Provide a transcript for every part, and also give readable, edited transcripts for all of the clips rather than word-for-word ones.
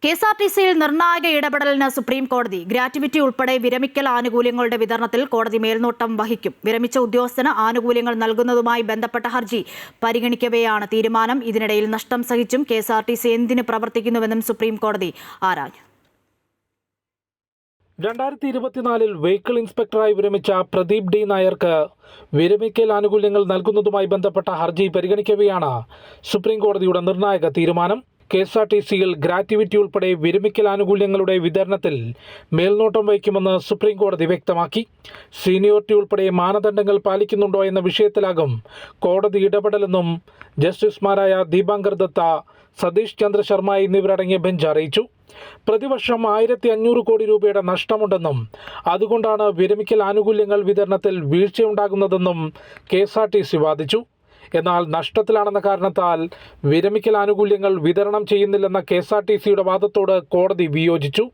കെഎസ്ആർടിസിയിൽ നിർണായക ഇടപെടലിന് സുപ്രീം കോടതി. ഗ്രാറ്റുവിറ്റി ഉൾപ്പെടെ വിരമിക്കൽ ആനുകൂല്യങ്ങളുടെ വിതരണത്തിൽ കോടതി മേൽനോട്ടം വഹിക്കും. വിരമിച്ച ഉദ്യോഗസ്ഥന് ആനുകൂല്യങ്ങൾ നൽകുന്നതുമായി ബന്ധപ്പെട്ട ഹർജി പരിഗണിക്കവെയാണ് തീരുമാനം. ഇതിനിടയിൽ നഷ്ടം സഹിച്ചും കെഎസ്ആർടിസി എന്തിന് പ്രവർത്തിക്കുന്നുവെന്നും സുപ്രീം കോടതി ആരാഞ്ഞു. 2024 വെഹിക്കിൾ ഇൻസ്പെക്ടറായി വിരമിച്ച പ്രദീപ് ഡി നായർക്ക് വിരമിക്കൽ ആനുകൂല്യങ്ങൾ നൽകുന്നതുമായി ബന്ധപ്പെട്ട ഹർജി പരിഗണിക്കവെയാണ് സുപ്രീം കോടതിയുടെ നിർണായക തീരുമാനം. കെഎസ്ആർടിസിയിൽ ഗ്രാറ്റുവിറ്റി ഉൾപ്പെടെ വിരമിക്കൽ ആനുകൂല്യങ്ങളുടെ വിതരണത്തിൽ മേൽനോട്ടം വഹിക്കുമെന്ന് സുപ്രീം കോടതി വ്യക്തമാക്കി. സീനിയോറിറ്റി ഉൾപ്പെടെ മാനദണ്ഡങ്ങൾ പാലിക്കുന്നുണ്ടോ എന്ന വിഷയത്തിലാകും കോടതി ഇടപെടലെന്നും ജസ്റ്റിസുമാരായ ദീപാങ്കർ ദത്ത, സതീഷ് ചന്ദ്ര ശർമ്മ എന്നിവരടങ്ങിയ ബെഞ്ച് അറിയിച്ചു. പ്രതിവർഷം 1500 കോടി രൂപയുടെ നഷ്ടമുണ്ടെന്നും അതുകൊണ്ടാണ് വിരമിക്കൽ ആനുകൂല്യങ്ങൾ വിതരണത്തിൽ വീഴ്ചയുണ്ടാകുന്നതെന്നും കെഎസ്ആർടിസി വാദിച്ചു. എന്നാൽ നഷ്ടത്തിലാണെന്ന കാരണത്താൽ വിരമിക്കൽ ആനുകൂല്യങ്ങൾ വിതരണം ചെയ്യുന്നില്ലെന്ന കെഎസ്ആർടിസിയുടെ വാദത്തോട് കോടതി വിയോജിച്ചു.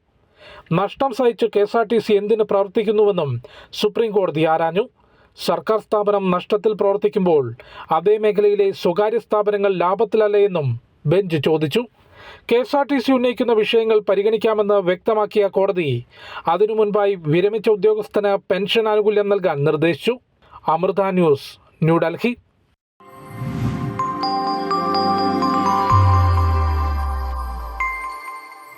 നഷ്ടം സഹിച്ച് കെഎസ്ആർടിസി എന്തിന് പ്രവർത്തിക്കുന്നുവെന്നും സുപ്രീം കോടതി ആരാഞ്ഞു. സർക്കാർ സ്ഥാപനം നഷ്ടത്തിൽ പ്രവർത്തിക്കുമ്പോൾ അതേ മേഖലയിലെ സ്വകാര്യ സ്ഥാപനങ്ങൾ ലാഭത്തിലല്ലേയെന്നും ബെഞ്ച് ചോദിച്ചു. കെഎസ്ആർടിസി ഉന്നയിക്കുന്ന വിഷയങ്ങൾ പരിഗണിക്കാമെന്ന് വ്യക്തമാക്കിയ കോടതി അതിനു മുൻപായി വിരമിച്ച ഉദ്യോഗസ്ഥന് പെൻഷൻ ആനുകൂല്യം നൽകാൻ നിർദ്ദേശിച്ചു. അമൃത ന്യൂസ്, ന്യൂഡൽഹി.